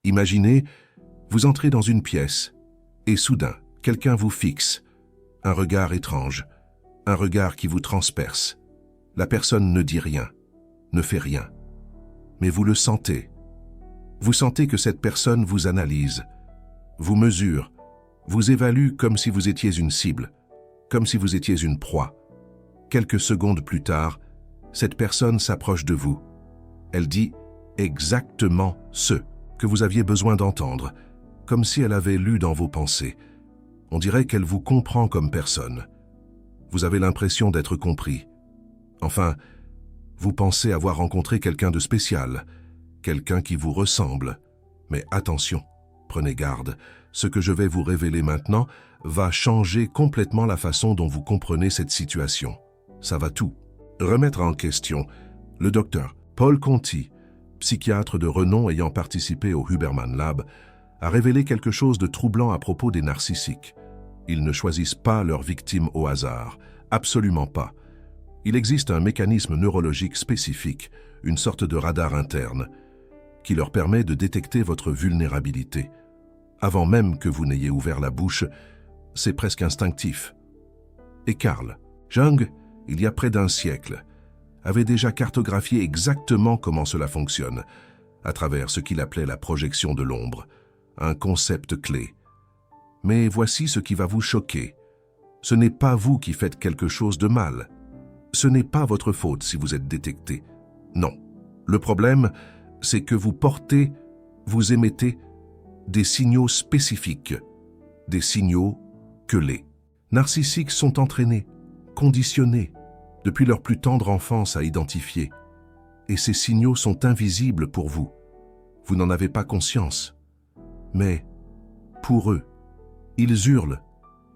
Imaginez, vous entrez dans une pièce, et soudain, quelqu'un vous fixe. Un regard étrange, un regard qui vous transperce. La personne ne dit rien, ne fait rien. Mais vous le sentez. Vous sentez que cette personne vous analyse, vous mesure, vous évalue comme si vous étiez une cible, comme si vous étiez une proie. Quelques secondes plus tard, cette personne s'approche de vous. Elle dit exactement ce que vous aviez besoin d'entendre, comme si elle avait lu dans vos pensées. On dirait qu'elle vous comprend comme personne. Vous avez l'impression d'être compris. Enfin, vous pensez avoir rencontré quelqu'un de spécial, quelqu'un qui vous ressemble. Mais attention, prenez garde, ce que je vais vous révéler maintenant va changer complètement la façon dont vous comprenez cette situation. Ça va tout remettre en question. Le docteur Paul Conti, psychiatre de renom ayant participé au Huberman Lab, a révélé quelque chose de troublant à propos des narcissiques. Ils ne choisissent pas leurs victimes au hasard, absolument pas. Il existe un mécanisme neurologique spécifique, une sorte de radar interne, qui leur permet de détecter votre vulnérabilité. Avant même que vous n'ayez ouvert la bouche, c'est presque instinctif. Et Carl Jung, il y a près d'un siècle, avait déjà cartographié exactement comment cela fonctionne, à travers ce qu'il appelait la projection de l'ombre, un concept clé. Mais voici ce qui va vous choquer. Ce n'est pas vous qui faites quelque chose de mal. Ce n'est pas votre faute si vous êtes détecté. Non. Le problème, c'est que vous émettez des signaux spécifiques, des signaux que les narcissiques sont entraînés, conditionnés, depuis leur plus tendre enfance à identifier. Et ces signaux sont invisibles pour vous. Vous n'en avez pas conscience. Mais, pour eux, ils hurlent,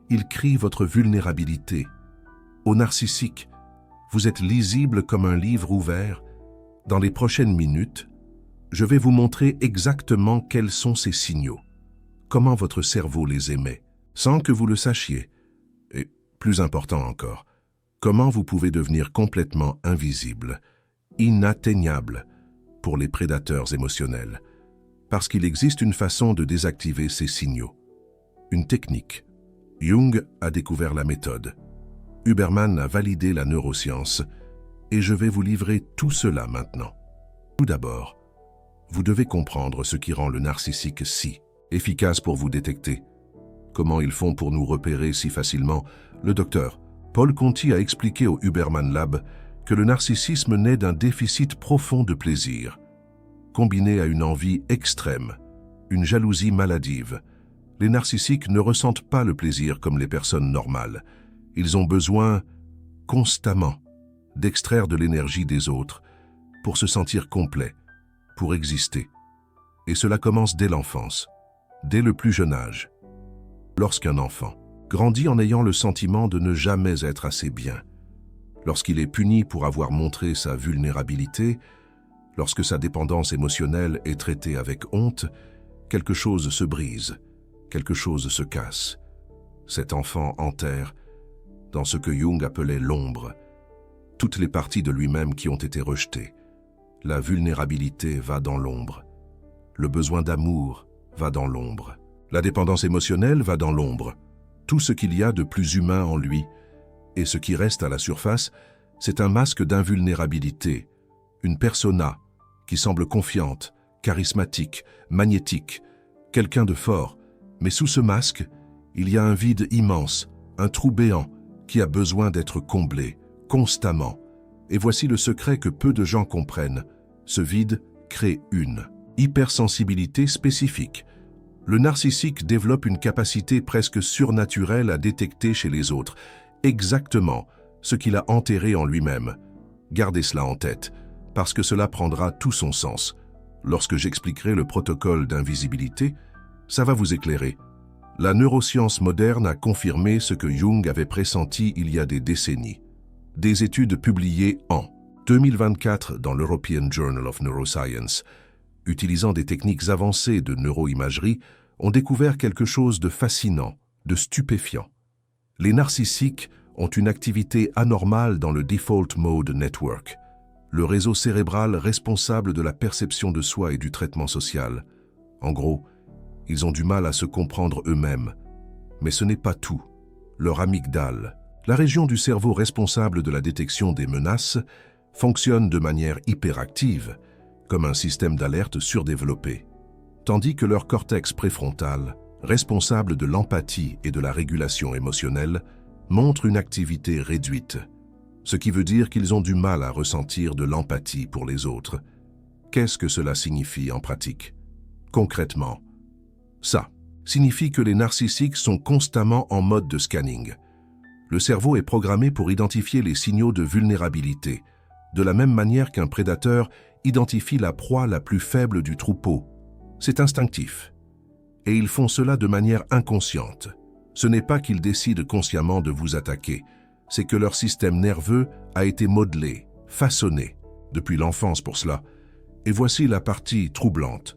ils crient votre vulnérabilité. Aux narcissiques, vous êtes lisible comme un livre ouvert. Dans les prochaines minutes, je vais vous montrer exactement quels sont ces signaux, comment votre cerveau les émet, sans que vous le sachiez. Et, plus important encore, comment vous pouvez devenir complètement invisible, inatteignable pour les prédateurs émotionnels, parce qu'il existe une façon de désactiver ces signaux. Une technique. Jung a découvert la méthode. Huberman a validé la neuroscience, et je vais vous livrer tout cela maintenant. Tout d'abord, vous devez comprendre ce qui rend le narcissique si efficace pour vous détecter. Comment ils font pour nous repérer si facilement? Le docteur Paul Conti a expliqué au Huberman Lab que le narcissisme naît d'un déficit profond de plaisir, combiné à une envie extrême, une jalousie maladive. Les narcissiques ne ressentent pas le plaisir comme les personnes normales. Ils ont besoin, constamment, d'extraire de l'énergie des autres pour se sentir complets, pour exister. Et cela commence dès l'enfance, dès le plus jeune âge. Lorsqu'un enfant grandit en ayant le sentiment de ne jamais être assez bien, lorsqu'il est puni pour avoir montré sa vulnérabilité, lorsque sa dépendance émotionnelle est traitée avec honte, quelque chose se brise, quelque chose se casse. Cet enfant enterre, dans ce que Jung appelait l'ombre, toutes les parties de lui-même qui ont été rejetées. La vulnérabilité va dans l'ombre. Le besoin d'amour va dans l'ombre. La dépendance émotionnelle va dans l'ombre. Tout ce qu'il y a de plus humain en lui, et ce qui reste à la surface, c'est un masque d'invulnérabilité, une persona qui semble confiante, charismatique, magnétique, quelqu'un de fort. Mais sous ce masque, il y a un vide immense, un trou béant qui a besoin d'être comblé, constamment. Et voici le secret que peu de gens comprennent. Ce vide crée une hypersensibilité spécifique. Le narcissique développe une capacité presque surnaturelle à détecter chez les autres exactement ce qu'il a enterré en lui-même. Gardez cela en tête, parce que cela prendra tout son sens. Lorsque j'expliquerai le protocole d'invisibilité, ça va vous éclairer. La neuroscience moderne a confirmé ce que Jung avait pressenti il y a des décennies. Des études publiées en 2024 dans l'European Journal of Neuroscience, utilisant des techniques avancées de neuroimagerie, ont découvert quelque chose de fascinant, de stupéfiant. Les narcissiques ont une activité anormale dans le Default Mode Network, le réseau cérébral responsable de la perception de soi et du traitement social. En gros, ils ont du mal à se comprendre eux-mêmes. Mais ce n'est pas tout. Leur amygdale, la région du cerveau responsable de la détection des menaces, fonctionne de manière hyperactive, comme un système d'alerte surdéveloppé, tandis que leur cortex préfrontal, responsable de l'empathie et de la régulation émotionnelle, montre une activité réduite, ce qui veut dire qu'ils ont du mal à ressentir de l'empathie pour les autres. Qu'est-ce que cela signifie en pratique? Concrètement, ça signifie que les narcissiques sont constamment en mode de scanning. Le cerveau est programmé pour identifier les signaux de vulnérabilité, de la même manière qu'un prédateur identifie la proie la plus faible du troupeau. C'est instinctif. Et ils font cela de manière inconsciente. Ce n'est pas qu'ils décident consciemment de vous attaquer, c'est que leur système nerveux a été modelé, façonné, depuis l'enfance pour cela. Et voici la partie troublante.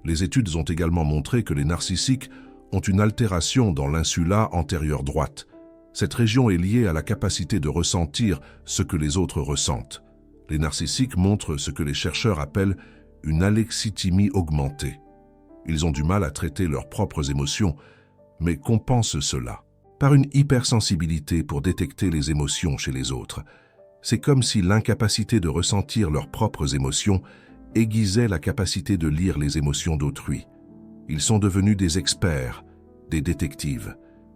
Les études ont également montré que les narcissiques ont une altération dans l'insula antérieure droite. Cette région est liée à la capacité de ressentir ce que les autres ressentent. Les narcissiques montrent ce que les chercheurs appellent une alexithymie augmentée. Ils ont du mal à traiter leurs propres émotions, mais compensent cela par une hypersensibilité pour détecter les émotions chez les autres. C'est comme si l'incapacité de ressentir leurs propres émotions aiguisait la capacité de lire les émotions d'autrui. Ils sont devenus des experts, des détectives,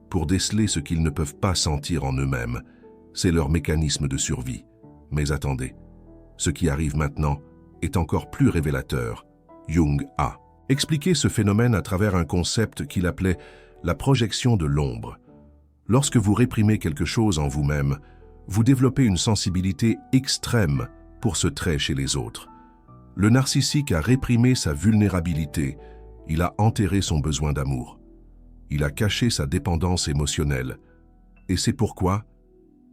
pour déceler ce qu'ils ne peuvent pas sentir en eux-mêmes. C'est leur mécanisme de survie. Mais attendez, ce qui arrive maintenant est encore plus révélateur. Jung a expliqué ce phénomène à travers un concept qu'il appelait la projection de l'ombre. Lorsque vous réprimez quelque chose en vous-même, vous développez une sensibilité extrême pour ce trait chez les autres. Le narcissique a réprimé sa vulnérabilité, il a enterré son besoin d'amour. Il a caché sa dépendance émotionnelle. Et c'est pourquoi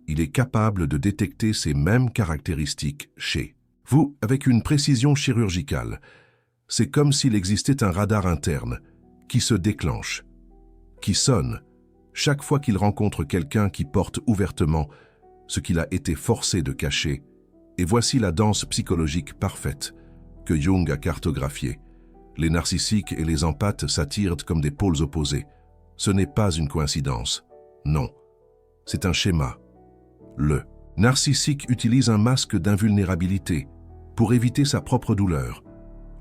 il est capable de détecter ces mêmes caractéristiques chez vous avec une précision chirurgicale. C'est comme s'il existait un radar interne qui se déclenche, qui sonne chaque fois qu'il rencontre quelqu'un qui porte ouvertement ce qu'il a été forcé de cacher. Et voici la danse psychologique parfaite que Jung a cartographiée. Les narcissiques et les empathes s'attirent comme des pôles opposés. Ce n'est pas une coïncidence. Non, c'est un schéma. Le narcissique utilise un masque d'invulnérabilité pour éviter sa propre douleur.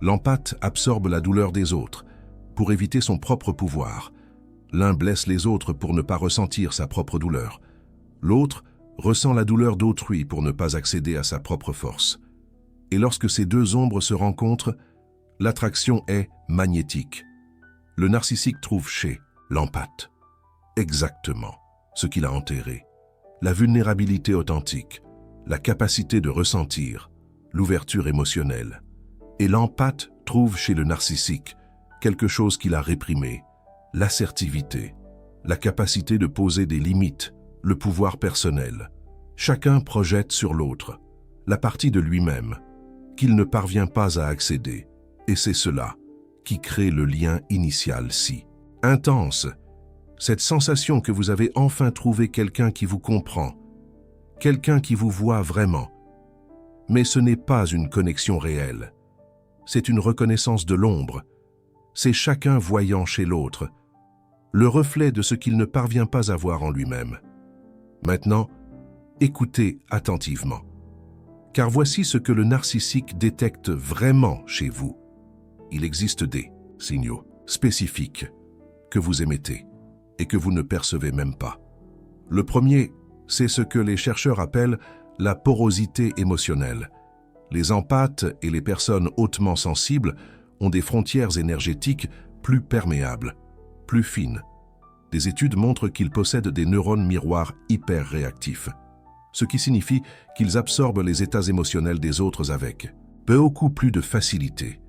L'empathe absorbe la douleur des autres pour éviter son propre pouvoir. L'un blesse les autres pour ne pas ressentir sa propre douleur. L'autre ressent la douleur d'autrui pour ne pas accéder à sa propre force. Et lorsque ces deux ombres se rencontrent, l'attraction est magnétique. Le narcissique trouve chez l'empathe exactement ce qu'il a enterré. La vulnérabilité authentique, la capacité de ressentir, l'ouverture émotionnelle. Et l'empathe trouve chez le narcissique quelque chose qu'il a réprimé, l'assertivité, la capacité de poser des limites, le pouvoir personnel. Chacun projette sur l'autre la partie de lui-même qu'il ne parvient pas à accéder. Et c'est cela qui crée le lien initial si intense. Cette sensation que vous avez enfin trouvé quelqu'un qui vous comprend, quelqu'un qui vous voit vraiment. Mais ce n'est pas une connexion réelle. C'est une reconnaissance de l'ombre. C'est chacun voyant chez l'autre le reflet de ce qu'il ne parvient pas à voir en lui-même. Maintenant, écoutez attentivement. Car voici ce que le narcissique détecte vraiment chez vous. Il existe des signaux spécifiques que vous émettez et que vous ne percevez même pas. Le premier, c'est ce que les chercheurs appellent la porosité émotionnelle. Les empathes et les personnes hautement sensibles ont des frontières énergétiques plus perméables, plus fines. Des études montrent qu'ils possèdent des neurones miroirs hyper réactifs, ce qui signifie qu'ils absorbent les états émotionnels des autres avec beaucoup plus de facilité.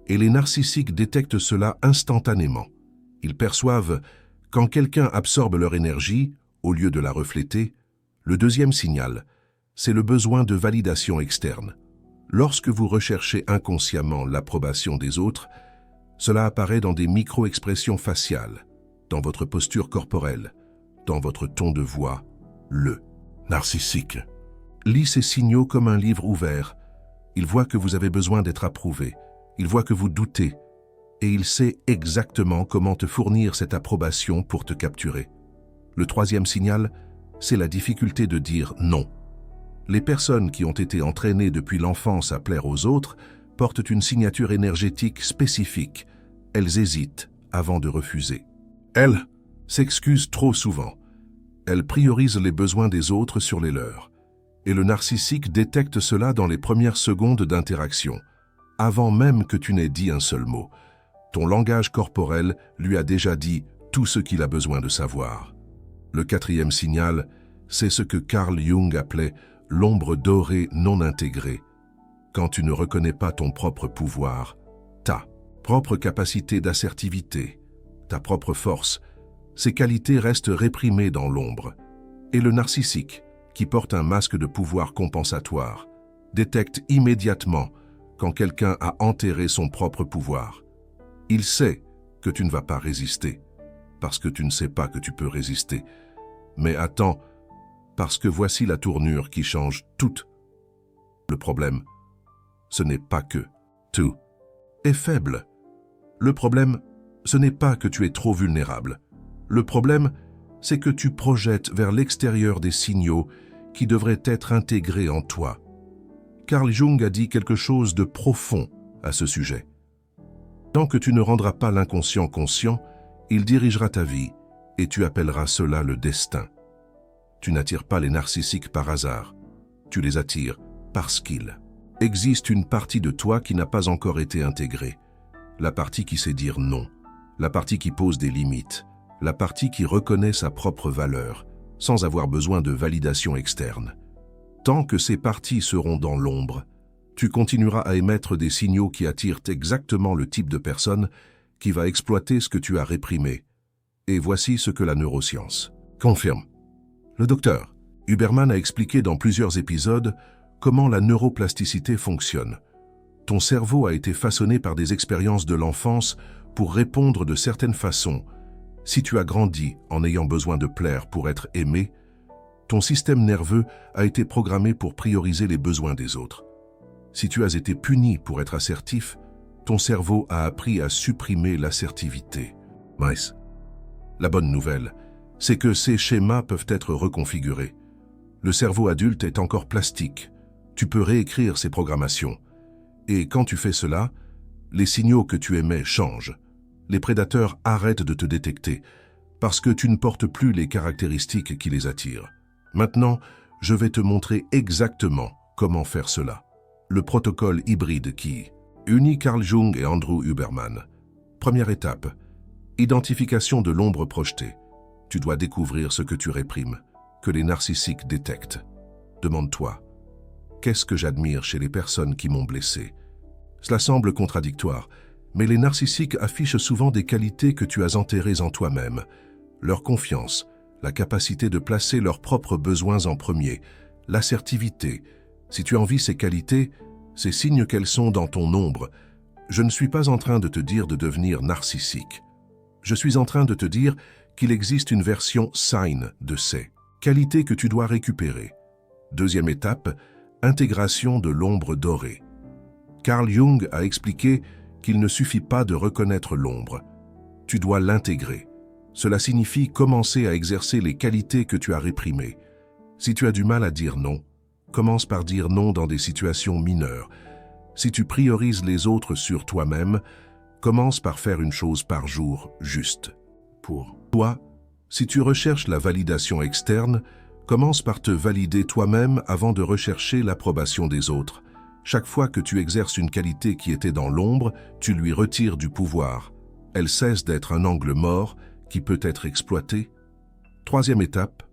Et les narcissiques détectent cela instantanément. Ils perçoivent quand quelqu'un absorbe leur énergie, au lieu de la refléter. Le deuxième signal, c'est le besoin de validation externe. Lorsque vous recherchez inconsciemment l'approbation des autres, cela apparaît dans des micro-expressions faciales, dans votre posture corporelle, dans votre ton de voix. Le narcissique lit ces signaux comme un livre ouvert. Il voit que vous avez besoin d'être approuvé. Il voit que vous doutez, et il sait exactement comment te fournir cette approbation pour te capturer. Le troisième signal, c'est la difficulté de dire non. Les personnes qui ont été entraînées depuis l'enfance à plaire aux autres portent une signature énergétique spécifique. Elles hésitent avant de refuser. Elles s'excusent trop souvent. Elles priorisent les besoins des autres sur les leurs. Et le narcissique détecte cela dans les premières secondes d'interaction, avant même que tu n'aies dit un seul mot. Ton langage corporel lui a déjà dit tout ce qu'il a besoin de savoir. Le quatrième signal, c'est ce que Carl Jung appelait l'ombre dorée non intégrée. Quand tu ne reconnais pas ton propre pouvoir, ta propre capacité d'assertivité, ta propre force, ces qualités restent réprimées dans l'ombre. Et le narcissique, qui porte un masque de pouvoir compensatoire, détecte immédiatement quand quelqu'un a enterré son propre pouvoir. Il sait que tu ne vas pas résister, parce que tu ne sais pas que tu peux résister. Mais attends, parce que voici la tournure qui change tout. Le problème, ce n'est pas que tu es faible. Le problème, ce n'est pas que tu es trop vulnérable. Le problème, c'est que tu projettes vers l'extérieur des signaux qui devraient être intégrés en toi. Carl Jung a dit quelque chose de profond à ce sujet. Tant que tu ne rendras pas l'inconscient conscient, il dirigera ta vie et tu appelleras cela le destin. Tu n'attires pas les narcissiques par hasard. Tu les attires parce qu'il existe une partie de toi qui n'a pas encore été intégrée. La partie qui sait dire non. La partie qui pose des limites. La partie qui reconnaît sa propre valeur, sans avoir besoin de validation externe. Tant que ces parties seront dans l'ombre, tu continueras à émettre des signaux qui attirent exactement le type de personne qui va exploiter ce que tu as réprimé. Et voici ce que la neuroscience confirme. Le docteur Huberman a expliqué dans plusieurs épisodes comment la neuroplasticité fonctionne. Ton cerveau a été façonné par des expériences de l'enfance pour répondre de certaines façons. Si tu as grandi en ayant besoin de plaire pour être aimé, ton système nerveux a été programmé pour prioriser les besoins des autres. Si tu as été puni pour être assertif, ton cerveau a appris à supprimer l'assertivité. Nice. La bonne nouvelle, c'est que ces schémas peuvent être reconfigurés. Le cerveau adulte est encore plastique. Tu peux réécrire ces programmations. Et quand tu fais cela, les signaux que tu émets changent. Les prédateurs arrêtent de te détecter parce que tu ne portes plus les caractéristiques qui les attirent. Maintenant, je vais te montrer exactement comment faire cela. Le protocole hybride qui unit Carl Jung et Andrew Huberman. Première étape, identification de l'ombre projetée. Tu dois découvrir ce que tu réprimes, que les narcissiques détectent. Demande-toi, qu'est-ce que j'admire chez les personnes qui m'ont blessé? Cela semble contradictoire, mais les narcissiques affichent souvent des qualités que tu as enterrées en toi-même. Leur confiance, la capacité de placer leurs propres besoins en premier, l'assertivité. Si tu envies ces qualités, c'est signe qu'elles sont dans ton ombre. Je ne suis pas en train de te dire de devenir narcissique. Je suis en train de te dire qu'il existe une version saine de ces qualités que tu dois récupérer. Deuxième étape, intégration de l'ombre dorée. Carl Jung a expliqué qu'il ne suffit pas de reconnaître l'ombre. Tu dois l'intégrer. Cela signifie commencer à exercer les qualités que tu as réprimées. Si tu as du mal à dire non, commence par dire non dans des situations mineures. Si tu priorises les autres sur toi-même, commence par faire une chose par jour juste. Pour toi, si tu recherches la validation externe, commence par te valider toi-même avant de rechercher l'approbation des autres. Chaque fois que tu exerces une qualité qui était dans l'ombre, tu lui retires du pouvoir. Elle cesse d'être un angle mort qui peut être exploité. Troisième étape,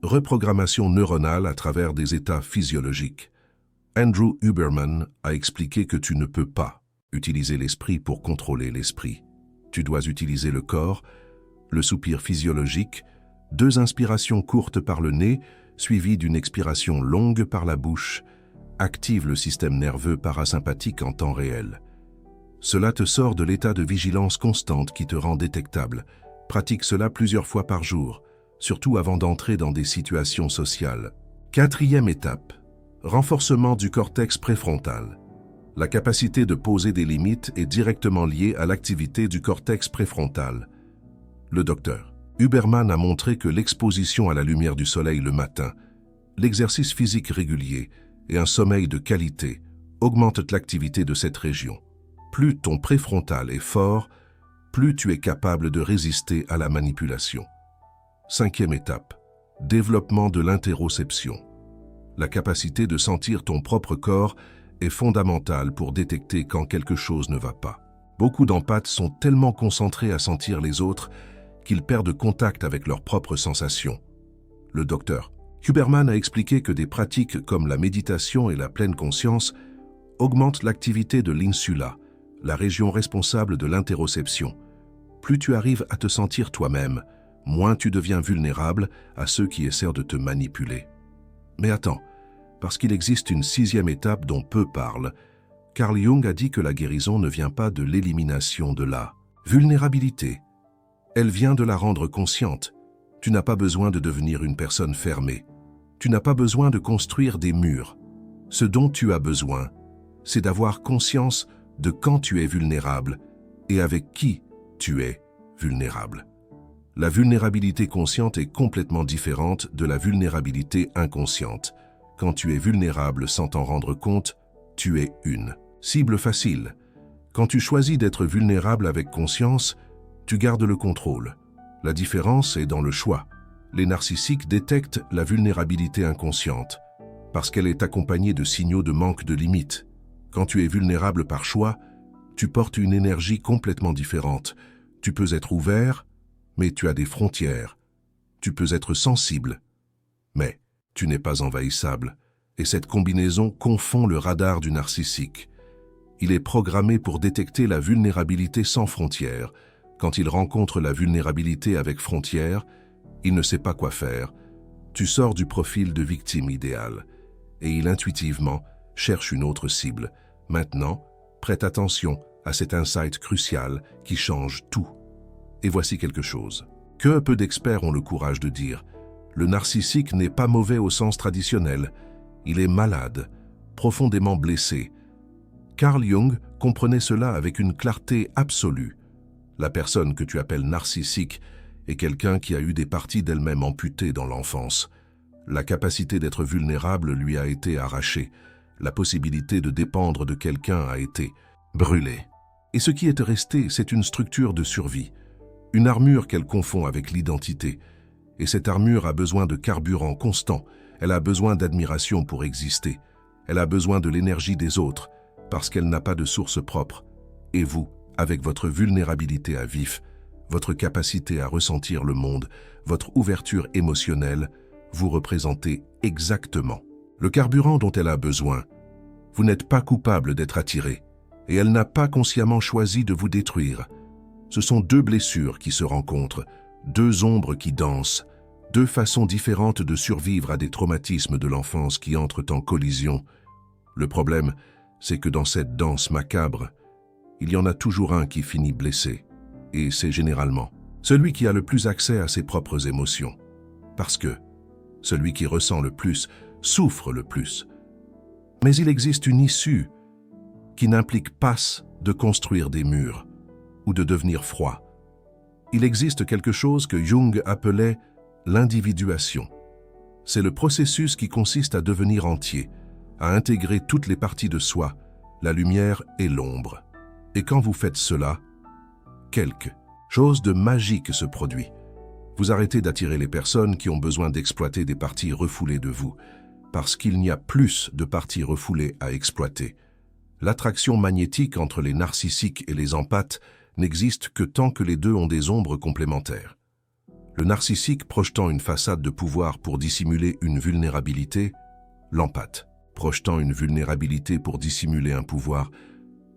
reprogrammation neuronale à travers des états physiologiques. Andrew Huberman a expliqué que tu ne peux pas utiliser l'esprit pour contrôler l'esprit. Tu dois utiliser le corps, le soupir physiologique, 2 inspirations courtes par le nez, suivies d'une expiration longue par la bouche, active le système nerveux parasympathique en temps réel. Cela te sort de l'état de vigilance constante qui te rend détectable. Pratique cela plusieurs fois par jour, surtout avant d'entrer dans des situations sociales. Quatrième étape, renforcement du cortex préfrontal. La capacité de poser des limites est directement liée à l'activité du cortex préfrontal. Le docteur Huberman a montré que l'exposition à la lumière du soleil le matin, l'exercice physique régulier et un sommeil de qualité augmentent l'activité de cette région. Plus ton préfrontal est fort, plus tu es capable de résister à la manipulation. 5e étape, développement de l'interoception. La capacité de sentir ton propre corps est fondamentale pour détecter quand quelque chose ne va pas. Beaucoup d'empathes sont tellement concentrés à sentir les autres qu'ils perdent contact avec leurs propres sensations. Le docteur Huberman a expliqué que des pratiques comme la méditation et la pleine conscience augmentent l'activité de l'insula, la région responsable de l'interoception. Plus tu arrives à te sentir toi-même, moins tu deviens vulnérable à ceux qui essaient de te manipuler. Mais attends, parce qu'il existe une 6e étape dont peu parlent, Carl Jung a dit que la guérison ne vient pas de l'élimination de la vulnérabilité. Elle vient de la rendre consciente. Tu n'as pas besoin de devenir une personne fermée. Tu n'as pas besoin de construire des murs. Ce dont tu as besoin, c'est d'avoir conscience de quand tu es vulnérable et avec qui tu es vulnérable. La vulnérabilité consciente est complètement différente de la vulnérabilité inconsciente. Quand tu es vulnérable sans t'en rendre compte, tu es une cible facile. Quand tu choisis d'être vulnérable avec conscience, tu gardes le contrôle. La différence est dans le choix. Les narcissiques détectent la vulnérabilité inconsciente parce qu'elle est accompagnée de signaux de manque de limites. Quand tu es vulnérable par choix, tu portes une énergie complètement différente. Tu peux être ouvert, mais tu as des frontières. Tu peux être sensible, mais tu n'es pas envahissable. Et cette combinaison confond le radar du narcissique. Il est programmé pour détecter la vulnérabilité sans frontières. Quand il rencontre la vulnérabilité avec frontières, il ne sait pas quoi faire. Tu sors du profil de victime idéale et il intuitivement cherche une autre cible. Maintenant, prête attention à cet insight crucial qui change tout. Et voici quelque chose que peu d'experts ont le courage de dire. Le narcissique n'est pas mauvais au sens traditionnel. Il est malade, profondément blessé. Carl Jung comprenait cela avec une clarté absolue. La personne que tu appelles narcissique est quelqu'un qui a eu des parties d'elle-même amputées dans l'enfance. La capacité d'être vulnérable lui a été arrachée. La possibilité de dépendre de quelqu'un a été brûlée. Et ce qui est resté, c'est une structure de survie, une armure qu'elle confond avec l'identité. Et cette armure a besoin de carburant constant, elle a besoin d'admiration pour exister, elle a besoin de l'énergie des autres, parce qu'elle n'a pas de source propre. Et vous, avec votre vulnérabilité à vif, votre capacité à ressentir le monde, votre ouverture émotionnelle, vous représentez exactement le carburant dont elle a besoin. Vous n'êtes pas coupable d'être attiré, et elle n'a pas consciemment choisi de vous détruire. Ce sont deux blessures qui se rencontrent, deux ombres qui dansent, deux façons différentes de survivre à des traumatismes de l'enfance qui entrent en collision. Le problème, c'est que dans cette danse macabre, il y en a toujours un qui finit blessé, et c'est généralement celui qui a le plus accès à ses propres émotions. Parce que celui qui ressent le plus souffre le plus. Mais il existe une issue qui n'implique pas de construire des murs ou de devenir froid. Il existe quelque chose que Jung appelait l'individuation. C'est le processus qui consiste à devenir entier, à intégrer toutes les parties de soi, la lumière et l'ombre. Et quand vous faites cela, quelque chose de magique se produit. Vous arrêtez d'attirer les personnes qui ont besoin d'exploiter des parties refoulées de vous, parce qu'il n'y a plus de parties refoulées à exploiter. L'attraction magnétique entre les narcissiques et les empathes n'existe que tant que les deux ont des ombres complémentaires. Le narcissique projetant une façade de pouvoir pour dissimuler une vulnérabilité, l'empathe projetant une vulnérabilité pour dissimuler un pouvoir.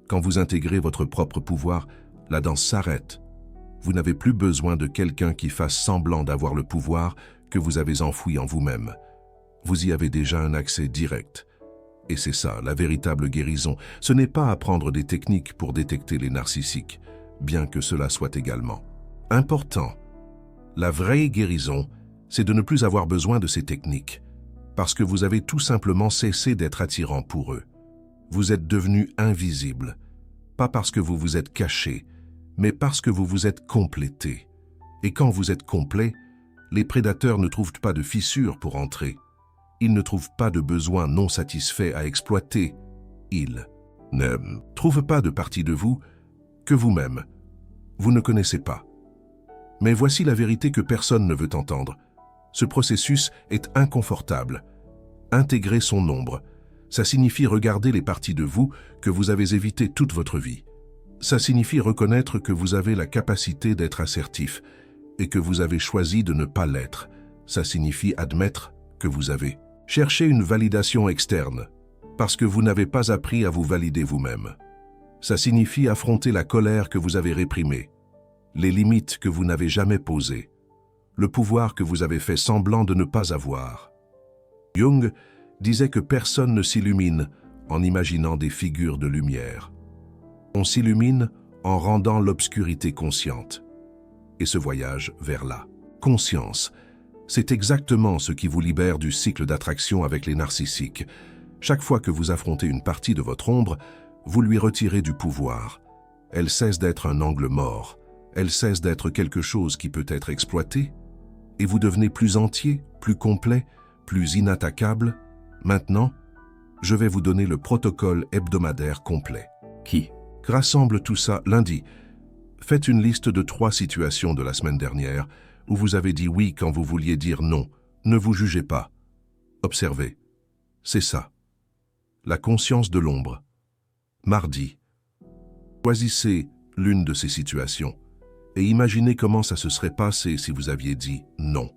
Quand vous intégrez votre propre pouvoir, la danse s'arrête. Vous n'avez plus besoin de quelqu'un qui fasse semblant d'avoir le pouvoir que vous avez enfoui en vous-même. Vous y avez déjà un accès direct. Et c'est ça, la véritable guérison. Ce n'est pas apprendre des techniques pour détecter les narcissiques, bien que cela soit également important. La vraie guérison, c'est de ne plus avoir besoin de ces techniques, parce que vous avez tout simplement cessé d'être attirant pour eux. Vous êtes devenu invisible, pas parce que vous vous êtes caché, mais parce que vous vous êtes complété. Et quand vous êtes complet, les prédateurs ne trouvent pas de fissures pour entrer. Ils ne trouvent pas de besoins non satisfaits à exploiter. Ils ne trouvent pas de partie de vous que vous-même, vous ne connaissez pas. Mais voici la vérité que personne ne veut entendre. Ce processus est inconfortable. Intégrer son ombre, ça signifie regarder les parties de vous que vous avez évitées toute votre vie. Ça signifie reconnaître que vous avez la capacité d'être assertif et que vous avez choisi de ne pas l'être. Ça signifie admettre que vous avez cherché une validation externe parce que vous n'avez pas appris à vous valider vous-même. Ça signifie affronter la colère que vous avez réprimée, les limites que vous n'avez jamais posées, le pouvoir que vous avez fait semblant de ne pas avoir. Jung disait que personne ne s'illumine en imaginant des figures de lumière. On s'illumine en rendant l'obscurité consciente. Et ce voyage vers la conscience, c'est exactement ce qui vous libère du cycle d'attraction avec les narcissiques. Chaque fois que vous affrontez une partie de votre ombre, vous lui retirez du pouvoir. Elle cesse d'être un angle mort. Elle cesse d'être quelque chose qui peut être exploité. Et vous devenez plus entier, plus complet, plus inattaquable. Maintenant, je vais vous donner le protocole hebdomadaire complet. Qui rassemble tout ça lundi. Faites une liste de 3 situations de la semaine dernière où vous avez dit oui quand vous vouliez dire non. Ne vous jugez pas. Observez. C'est ça. La conscience de l'ombre. Mardi. Choisissez l'une de ces situations et imaginez comment ça se serait passé si vous aviez dit non.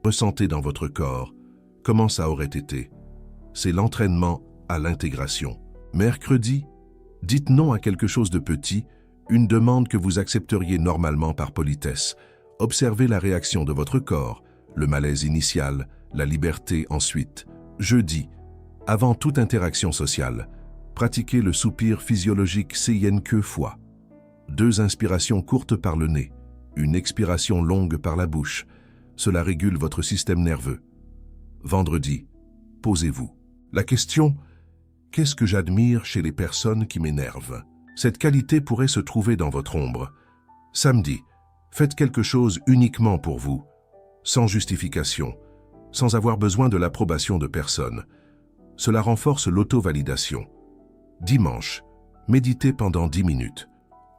Ressentez dans votre corps comment ça aurait été. C'est l'entraînement à l'intégration. Mercredi, dites non à quelque chose de petit, une demande que vous accepteriez normalement par politesse. Observez la réaction de votre corps, le malaise initial, la liberté ensuite. Jeudi, avant toute interaction sociale, pratiquez le soupir physiologique CINQ fois. 2 inspirations courtes par le nez, une expiration longue par la bouche. Cela régule votre système nerveux. Vendredi, posez-vous la question: qu'est-ce que j'admire chez les personnes qui m'énervent? Cette qualité pourrait se trouver dans votre ombre. Samedi, faites quelque chose uniquement pour vous, sans justification, sans avoir besoin de l'approbation de personne. Cela renforce l'auto-validation. Dimanche, méditez pendant 10 minutes,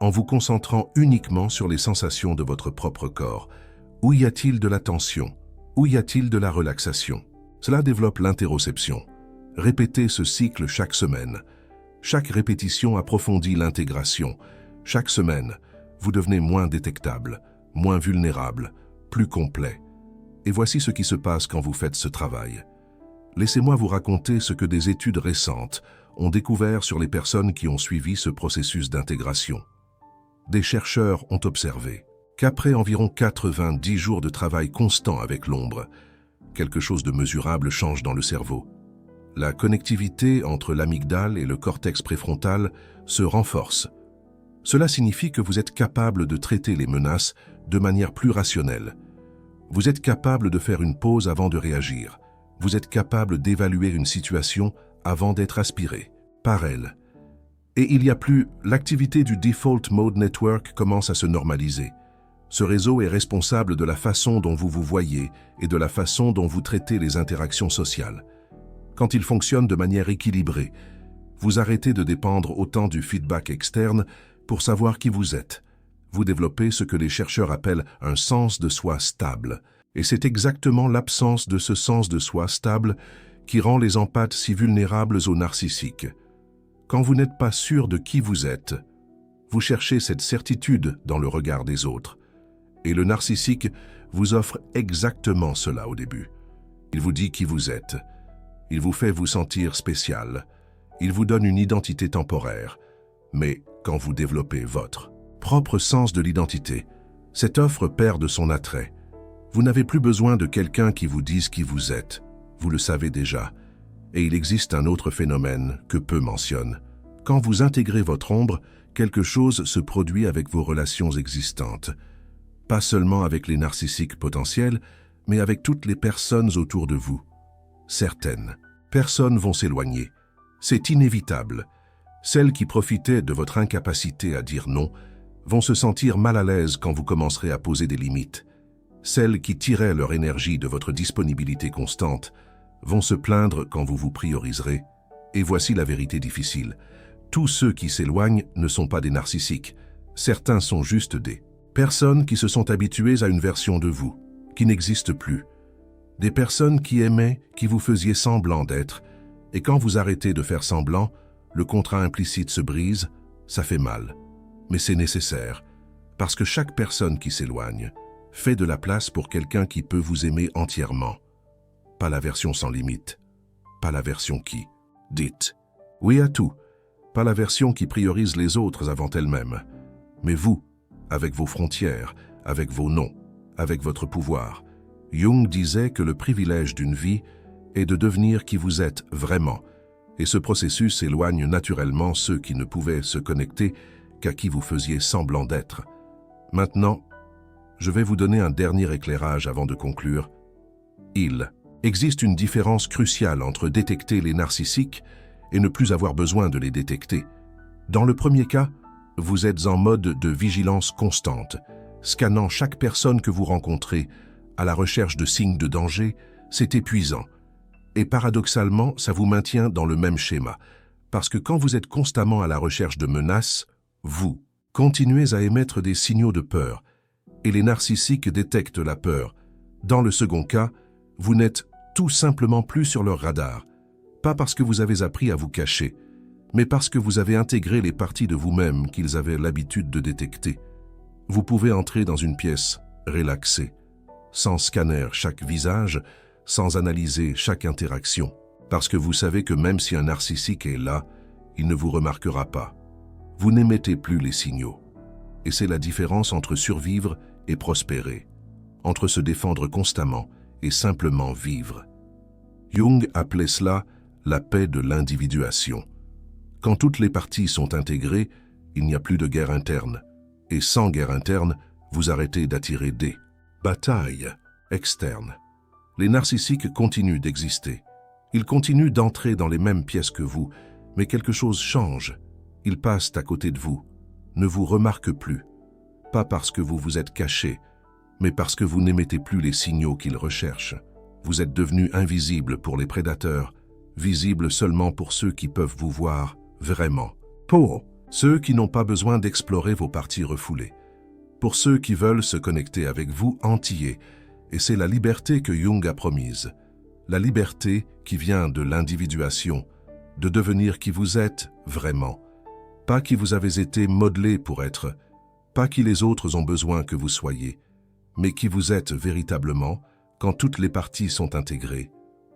en vous concentrant uniquement sur les sensations de votre propre corps. Où y a-t-il de la tension? Où y a-t-il de la relaxation? Cela développe l'interoception. Répétez ce cycle chaque semaine. Chaque répétition approfondit l'intégration. Chaque semaine, vous devenez moins détectable, moins vulnérable, plus complet. Et voici ce qui se passe quand vous faites ce travail. Laissez-moi vous raconter ce que des études récentes ont découvert sur les personnes qui ont suivi ce processus d'intégration. Des chercheurs ont observé qu'après environ 90 jours de travail constant avec l'ombre, quelque chose de mesurable change dans le cerveau. La connectivité entre l'amygdale et le cortex préfrontal se renforce. Cela signifie que vous êtes capable de traiter les menaces de manière plus rationnelle. Vous êtes capable de faire une pause avant de réagir. Vous êtes capable d'évaluer une situation avant d'être aspiré par elle. Et il n'y a plus, l'activité du Default Mode Network commence à se normaliser. Ce réseau est responsable de la façon dont vous vous voyez et de la façon dont vous traitez les interactions sociales. Quand il fonctionne de manière équilibrée, vous arrêtez de dépendre autant du feedback externe pour savoir qui vous êtes. Vous développez ce que les chercheurs appellent un sens de soi stable. Et c'est exactement l'absence de ce sens de soi stable qui rend les empathes si vulnérables aux narcissiques. Quand vous n'êtes pas sûr de qui vous êtes, vous cherchez cette certitude dans le regard des autres. Et le narcissique vous offre exactement cela au début. Il vous dit qui vous êtes. Il vous fait vous sentir spécial. Il vous donne une identité temporaire. Mais quand vous développez votre propre sens de l'identité, cette offre perd de son attrait. Vous n'avez plus besoin de quelqu'un qui vous dise qui vous êtes. Vous le savez déjà. Et il existe un autre phénomène que peu mentionnent. Quand vous intégrez votre ombre, quelque chose se produit avec vos relations existantes. Pas seulement avec les narcissiques potentiels, mais avec toutes les personnes autour de vous. Certaines personnes vont s'éloigner. C'est inévitable. Celles qui profitaient de votre incapacité à dire non vont se sentir mal à l'aise quand vous commencerez à poser des limites. Celles qui tiraient leur énergie de votre disponibilité constante vont se plaindre quand vous vous prioriserez. Et voici la vérité difficile. Tous ceux qui s'éloignent ne sont pas des narcissiques. Certains sont juste des personnes qui se sont habituées à une version de vous, qui n'existe plus. Des personnes qui aimaient, qui vous faisiez semblant d'être. Et quand vous arrêtez de faire semblant, le contrat implicite se brise, ça fait mal. Mais c'est nécessaire, parce que chaque personne qui s'éloigne fait de la place pour quelqu'un qui peut vous aimer entièrement. Pas la version sans limite, pas la version qui dites oui à tout, pas la version qui priorise les autres avant elle-même, mais vous, avec vos frontières, avec vos noms, avec votre pouvoir. Jung disait que le privilège d'une vie est de devenir qui vous êtes vraiment, et ce processus éloigne naturellement ceux qui ne pouvaient se connecter qu'à qui vous faisiez semblant d'être. Maintenant, je vais vous donner un dernier éclairage avant de conclure. Il existe une différence cruciale entre détecter les narcissiques et ne plus avoir besoin de les détecter. Dans le premier cas, vous êtes en mode de vigilance constante, scannant chaque personne que vous rencontrez à la recherche de signes de danger. C'est épuisant. Et paradoxalement, ça vous maintient dans le même schéma, parce que quand vous êtes constamment à la recherche de menaces, vous continuez à émettre des signaux de peur, et les narcissiques détectent la peur. Dans le second cas, vous n'êtes tout simplement plus sur leur radar, pas parce que vous avez appris à vous cacher, mais parce que vous avez intégré les parties de vous-même qu'ils avaient l'habitude de détecter. Vous pouvez entrer dans une pièce relaxée, sans scanner chaque visage, sans analyser chaque interaction, parce que vous savez que même si un narcissique est là, il ne vous remarquera pas. Vous n'émettez plus les signaux. Et c'est la différence entre survivre et prospérer, entre se défendre constamment et simplement vivre. Jung appelait cela la paix de l'individuation. Quand toutes les parties sont intégrées, il n'y a plus de guerre interne. Et sans guerre interne, vous arrêtez d'attirer des batailles externes. Les narcissiques continuent d'exister. Ils continuent d'entrer dans les mêmes pièces que vous, mais quelque chose change. Ils passent à côté de vous, ne vous remarquent plus. Pas parce que vous vous êtes caché, mais parce que vous n'émettez plus les signaux qu'ils recherchent. Vous êtes devenu invisible pour les prédateurs, visible seulement pour ceux qui peuvent vous voir vraiment. Pour ceux qui n'ont pas besoin d'explorer vos parties refoulées. Pour ceux qui veulent se connecter avec vous entier. Et c'est la liberté que Jung a promise. La liberté qui vient de l'individuation, de devenir qui vous êtes vraiment. Pas qui vous avez été modelé pour être, pas qui les autres ont besoin que vous soyez, mais qui vous êtes véritablement quand toutes les parties sont intégrées.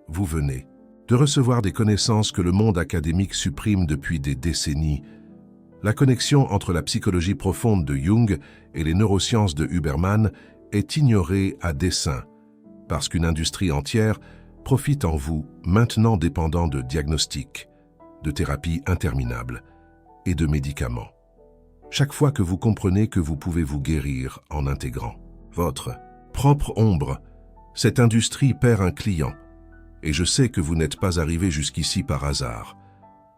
Vous venez de recevoir des connaissances que le monde académique supprime depuis des décennies. La connexion entre la psychologie profonde de Jung et les neurosciences de Huberman est ignorée à dessein, parce qu'une industrie entière profite en vous, maintenant dépendant de diagnostics, de thérapies interminables et de médicaments. Chaque fois que vous comprenez que vous pouvez vous guérir en intégrant votre propre ombre, cette industrie perd un client. Et je sais que vous n'êtes pas arrivé jusqu'ici par hasard.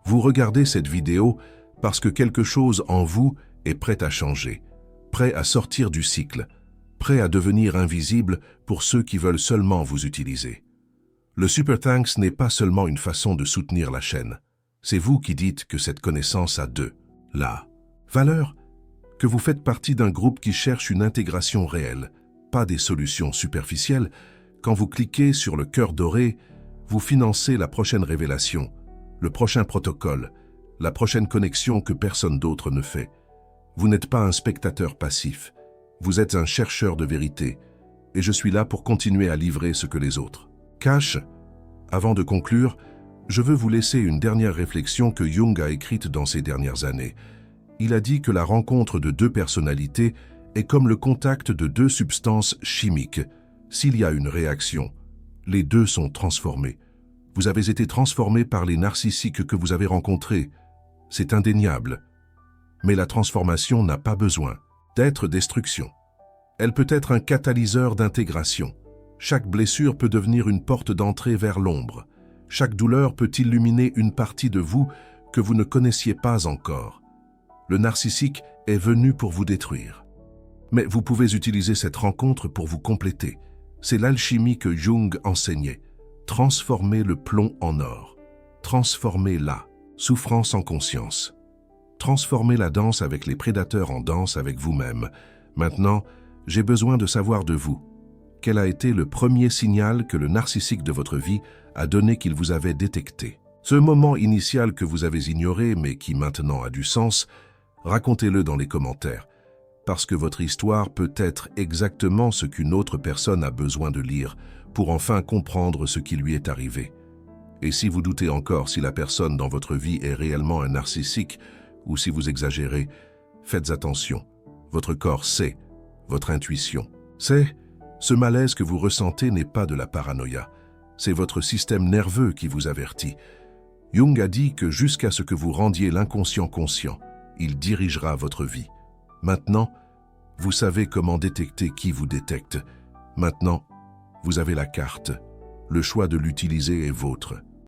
Vous regardez cette vidéo parce que quelque chose en vous est prêt à changer, prêt à sortir du cycle, prêt à devenir invisible pour ceux qui veulent seulement vous utiliser. Le Super Thanks n'est pas seulement une façon de soutenir la chaîne. C'est vous qui dites que cette connaissance a la valeur, que vous faites partie d'un groupe qui cherche une intégration réelle, pas des solutions superficielles. Quand vous cliquez sur le cœur doré, vous financez la prochaine révélation, le prochain protocole, la prochaine connexion que personne d'autre ne fait. Vous n'êtes pas un spectateur passif, vous êtes un chercheur de vérité, et je suis là pour continuer à livrer ce que les autres cachent. Avant de conclure, je veux vous laisser une dernière réflexion que Jung a écrite dans ces dernières années. Il a dit que la rencontre de deux personnalités est comme le contact de deux substances chimiques. S'il y a une réaction, les deux sont transformés. Vous avez été transformé par les narcissiques que vous avez rencontrés. C'est indéniable. Mais la transformation n'a pas besoin d'être destruction. Elle peut être un catalyseur d'intégration. Chaque blessure peut devenir une porte d'entrée vers l'ombre. Chaque douleur peut illuminer une partie de vous que vous ne connaissiez pas encore. Le narcissique est venu pour vous détruire. Mais vous pouvez utiliser cette rencontre pour vous compléter. C'est l'alchimie que Jung enseignait. Transformer le plomb en or. Transformer la souffrance en conscience. Transformer la danse avec les prédateurs en danse avec vous-même. Maintenant, j'ai besoin de savoir de vous. Quel a été le premier signal que le narcissique de votre vie a donné qu'il vous avait détecté? Ce moment initial que vous avez ignoré mais qui maintenant a du sens, racontez-le dans les commentaires, parce que votre histoire peut être exactement ce qu'une autre personne a besoin de lire pour enfin comprendre ce qui lui est arrivé. Et si vous doutez encore si la personne dans votre vie est réellement un narcissique ou si vous exagérez, faites attention. Votre corps sait, votre intuition sait. Ce malaise que vous ressentez n'est pas de la paranoïa, c'est votre système nerveux qui vous avertit. Jung a dit que jusqu'à ce que vous rendiez l'inconscient conscient, il dirigera votre vie. Maintenant, vous savez comment détecter qui vous détecte. Maintenant, vous avez la carte. Le choix de l'utiliser est vôtre.